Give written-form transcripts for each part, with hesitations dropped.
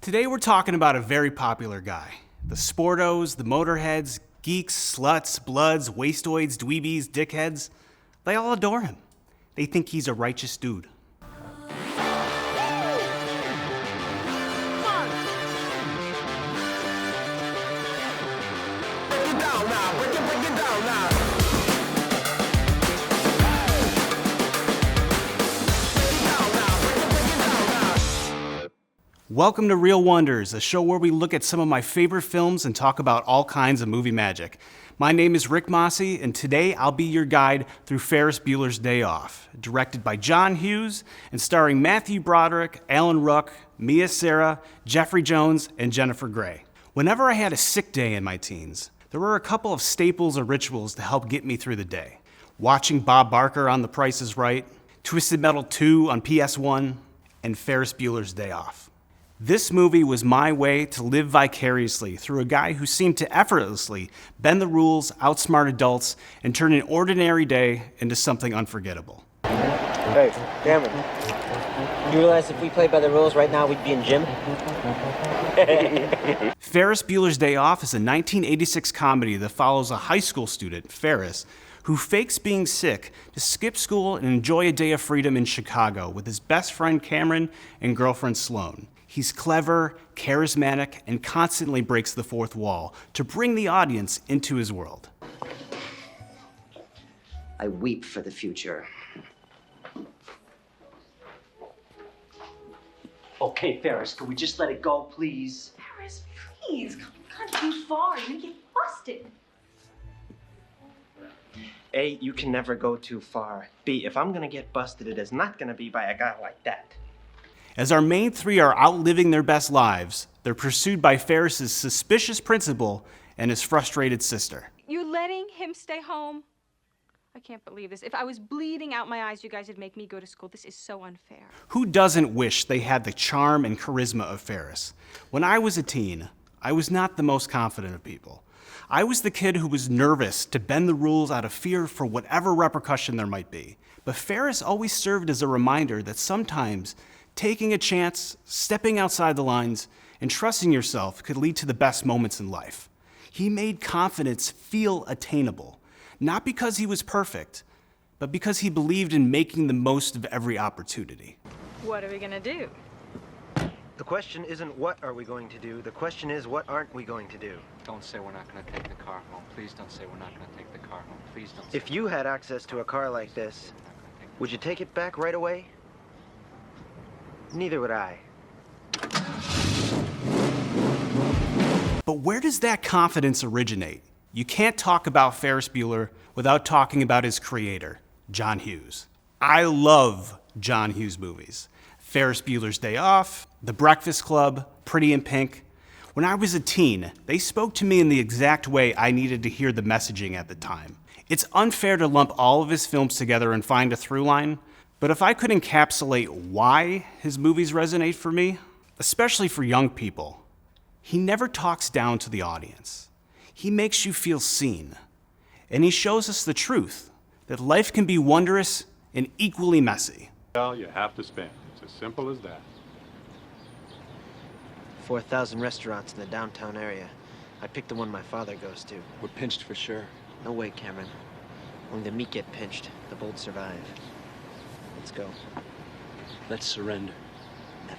Today we're talking about a very popular guy. The sportos, the motorheads, geeks, sluts, bloods, wasteoids, dweebies, dickheads, they all adore him. They think he's a righteous dude. Welcome to Real Wonders, a show where we look at some of my favorite films and talk about all kinds of movie magic. My name is Rick Masi, and today I'll be your guide through Ferris Bueller's Day Off, directed by John Hughes and starring Matthew Broderick, Alan Ruck, Sara, Jeffrey Jones, and Jennifer Grey. Whenever I had a sick day in my teens, there were a couple of staples or rituals to help get me through the day. Watching Bob Barker on The Price is Right, Twisted Metal 2 on PS1, and Ferris Bueller's Day Off. This movie was my way to live vicariously through a guy who seemed to effortlessly bend the rules, outsmart adults, and turn an ordinary day into something unforgettable. Hey, Cameron, you realize if we played by the rules right now, we'd be in gym? Ferris Bueller's Day Off is a 1986 comedy that follows a high school student, Ferris, who fakes being sick to skip school and enjoy a day of freedom in Chicago with his best friend Cameron and girlfriend Sloane. He's clever, charismatic, and constantly breaks the fourth wall to bring the audience into his world. I weep for the future. Okay, Ferris, can we just let it go, please? Ferris, please, come too far. You're gonna get busted. A, you can never go too far. B, if I'm gonna get busted, it is not gonna be by a guy like that. As our main three are outliving their best lives, they're pursued by Ferris's suspicious principal and his frustrated sister. You're letting him stay home? I can't believe this. If I was bleeding out my eyes, you guys would make me go to school. This is so unfair. Who doesn't wish they had the charm and charisma of Ferris? When I was a teen, I was not the most confident of people. I was the kid who was nervous to bend the rules out of fear for whatever repercussion there might be. But Ferris always served as a reminder that sometimes taking a chance, stepping outside the lines, and trusting yourself could lead to the best moments in life. He made confidence feel attainable, not because he was perfect, but because he believed in making the most of every opportunity. What are we gonna do? The question isn't what are we going to do, the question is what aren't we going to do? Don't say we're not going to take the car home. Please don't say we're not going to take the car home. Please don't say. If you had access to a car like this, would you take it back right away? Neither would I. But where does that confidence originate? You can't talk about Ferris Bueller without talking about his creator, John Hughes. I love John Hughes movies. Ferris Bueller's Day Off, The Breakfast Club, Pretty in Pink. When I was a teen, they spoke to me in the exact way I needed to hear the messaging at the time. It's unfair to lump all of his films together and find a through line, but if I could encapsulate why his movies resonate for me, especially for young people, he never talks down to the audience. He makes you feel seen, and he shows us the truth, that life can be wondrous and equally messy. Well, you have to spend. It's as simple as that. 4,000 restaurants in the downtown area. I picked the one my father goes to. We're pinched for sure. No way, Cameron. Only the meek get pinched, the bold survive. Let's go. Let's surrender. Never.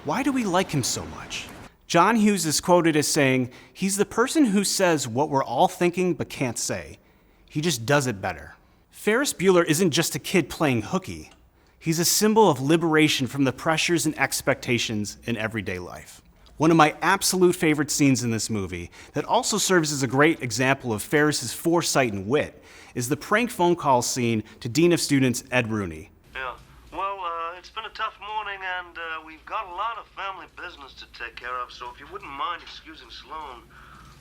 Why do we like him so much? John Hughes is quoted as saying, "He's the person who says what we're all thinking but can't say. He just does it better." Ferris Bueller isn't just a kid playing hooky. He's a symbol of liberation from the pressures and expectations in everyday life. One of my absolute favorite scenes in this movie that also serves as a great example of Ferris's foresight and wit is the prank phone call scene to Dean of Students Ed Rooney. Yeah, well, it's been a tough morning, and we've got a lot of family business to take care of, so if you wouldn't mind excusing Sloane,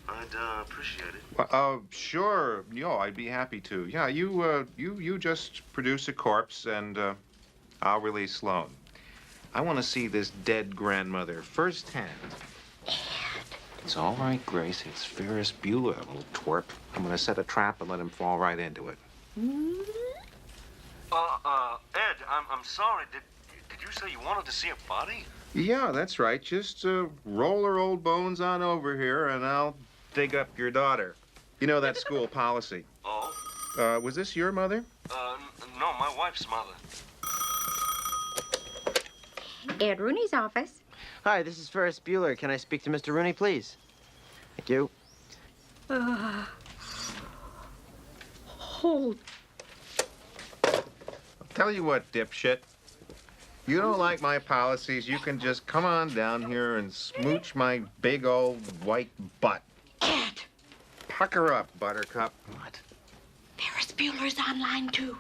I'd appreciate it. Sure. I'd be happy to. Yeah, you just produce a corpse, and I'll release Sloane. I want to see this dead grandmother firsthand. It's all right, Grace. It's Ferris Bueller, little twerp. I'm going to set a trap and let him fall right into it. Ed, I'm sorry. Did you say you wanted to see a body? Yeah, that's right. Just roll her old bones on over here, and I'll dig up your daughter. You know that school policy. Oh? Was this your mother? No, my wife's mother. Ed Rooney's office. Hi, this is Ferris Bueller. Can I speak to Mr. Rooney, please? Thank you. Hold. Tell you what, dipshit. You don't like my policies, you can just come on down here and smooch my big old white butt. Ed, Pucker up, Buttercup. What? Ferris Bueller's online too.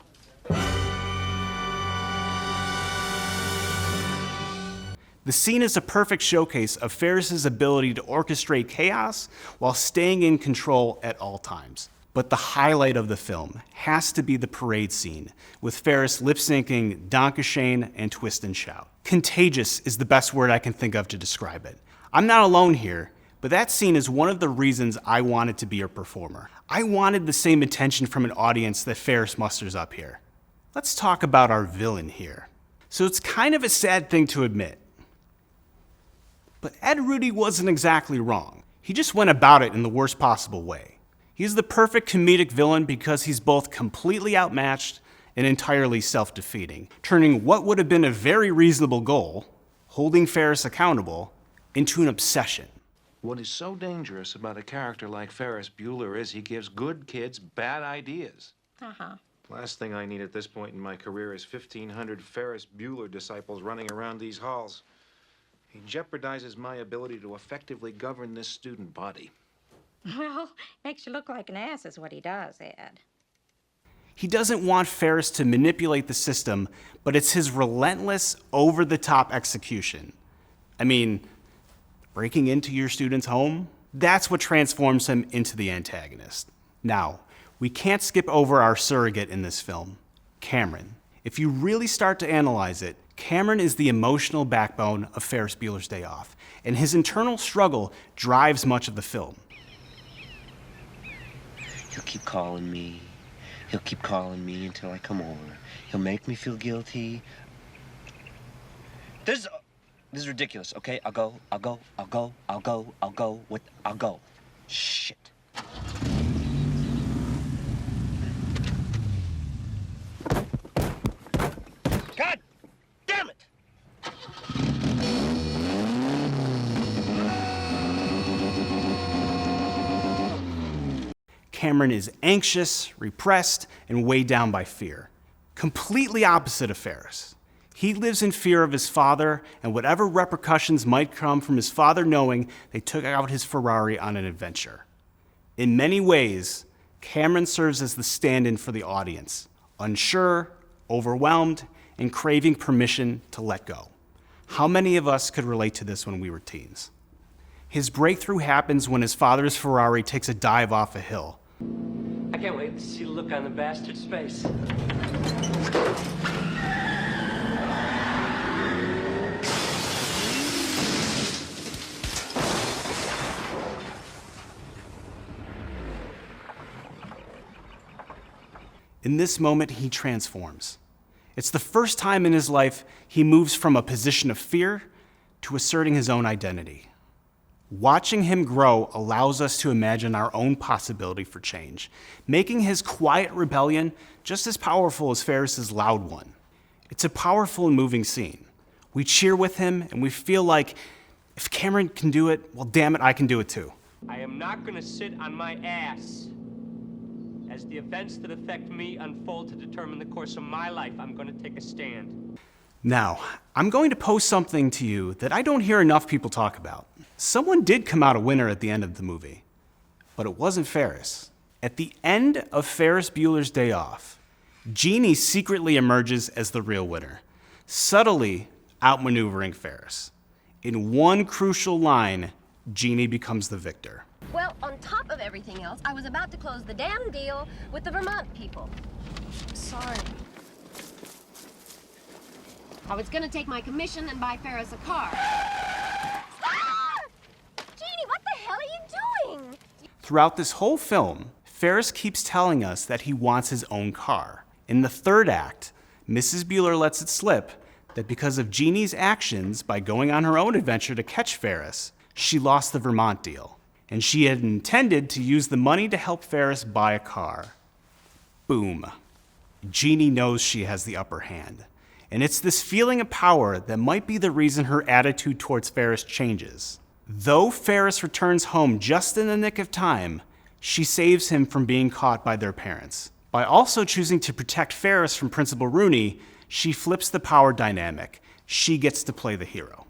The scene is a perfect showcase of Ferris's ability to orchestrate chaos while staying in control at all times. But the highlight of the film has to be the parade scene, with Ferris lip-syncing Dankeschön and Twist and Shout. Contagious is the best word I can think of to describe it. I'm not alone here, but that scene is one of the reasons I wanted to be a performer. I wanted the same attention from an audience that Ferris musters up here. Let's talk about our villain here. So it's kind of a sad thing to admit, but Ed Rudy wasn't exactly wrong. He just went about it in the worst possible way. He's the perfect comedic villain because he's both completely outmatched and entirely self-defeating, turning what would have been a very reasonable goal, holding Ferris accountable, into an obsession. What is so dangerous about a character like Ferris Bueller is he gives good kids bad ideas. Uh-huh. Last thing I need at this point in my career is 1,500 Ferris Bueller disciples running around these halls. He jeopardizes my ability to effectively govern this student body. Well, makes you look like an ass is what he does, Ed. He doesn't want Ferris to manipulate the system, but it's his relentless, over-the-top execution. I mean, breaking into your student's home? That's what transforms him into the antagonist. Now, we can't skip over our surrogate in this film, Cameron. If you really start to analyze it, Cameron is the emotional backbone of Ferris Bueller's Day Off, and his internal struggle drives much of the film. He'll keep calling me. He'll keep calling me until I come over. He'll make me feel guilty. This is ridiculous, okay? I'll go. Shit. God damn it! Cameron is anxious, repressed, and weighed down by fear. Completely opposite of Ferris. He lives in fear of his father and whatever repercussions might come from his father knowing they took out his Ferrari on an adventure. In many ways, Cameron serves as the stand-in for the audience, unsure, overwhelmed, and craving permission to let go. How many of us could relate to this when we were teens? His breakthrough happens when his father's Ferrari takes a dive off a hill. I can't wait to see the look on the bastard's face. In this moment, he transforms. It's the first time in his life he moves from a position of fear to asserting his own identity. Watching him grow allows us to imagine our own possibility for change, making his quiet rebellion just as powerful as Ferris's loud one. It's a powerful and moving scene. We cheer with him, and we feel like, if Cameron can do it, well, damn it, I can do it too. I am not going to sit on my ass. As the events that affect me unfold to determine the course of my life, I'm going to take a stand. Now, I'm going to post something to you that I don't hear enough people talk about. Someone did come out a winner at the end of the movie, but it wasn't Ferris. At the end of Ferris Bueller's Day Off, Jeannie secretly emerges as the real winner, subtly outmaneuvering Ferris. In one crucial line, Jeannie becomes the victor. Well, on top of everything else, I was about to close the damn deal with the Vermont people. Sorry. I was gonna take my commission and buy Ferris a car. Jeannie, what the hell are you doing? Throughout this whole film, Ferris keeps telling us that he wants his own car. In the third act, Mrs. Bueller lets it slip that because of Jeannie's actions by going on her own adventure to catch Ferris, she lost the Vermont deal, and she had intended to use the money to help Ferris buy a car. Boom. Jeannie knows she has the upper hand, and it's this feeling of power that might be the reason her attitude towards Ferris changes. Though Ferris returns home just in the nick of time, she saves him from being caught by their parents. By also choosing to protect Ferris from Principal Rooney, she flips the power dynamic. She gets to play the hero.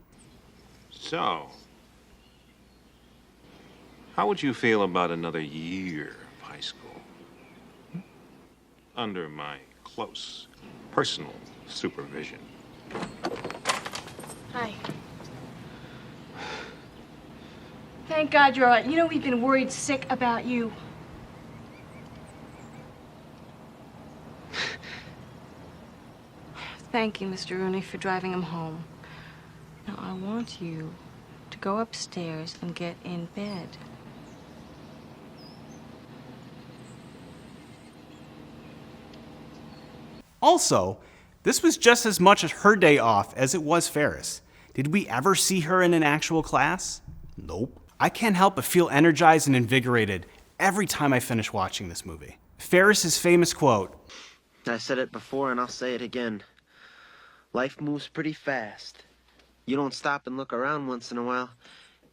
So, how would you feel about another year of high school? Under my close, personal supervision. Hi. Thank God you're all right. You know, we've been worried sick about you. Thank you, Mr. Rooney, for driving him home. Now, I want you to go upstairs and get in bed. Also, this was just as much her day off as it was Ferris. Did we ever see her in an actual class? Nope. I can't help but feel energized and invigorated every time I finish watching this movie. Ferris's famous quote, I said it before and I'll say it again. Life moves pretty fast. You don't stop and look around once in a while,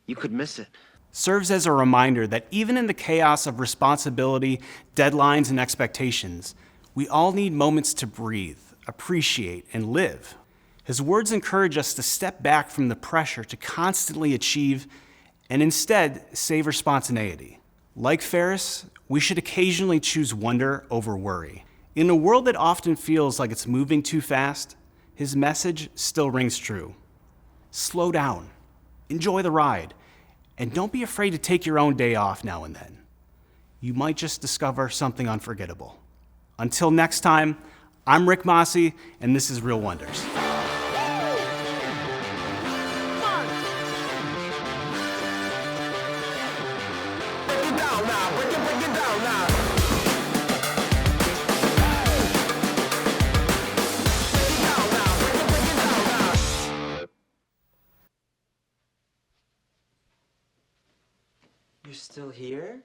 you could miss it. serves as a reminder that even in the chaos of responsibility, deadlines, and expectations, we all need moments to breathe, appreciate, and live. His words encourage us to step back from the pressure to constantly achieve and instead savor spontaneity. Like Ferris, we should occasionally choose wonder over worry. In a world that often feels like it's moving too fast, his message still rings true. Slow down, enjoy the ride, and don't be afraid to take your own day off now and then. You might just discover something unforgettable. Until next time, I'm Rick Masi, and this is Real Wonders. You're still here?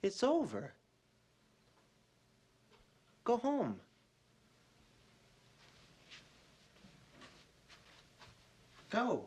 It's over. Go home. Go.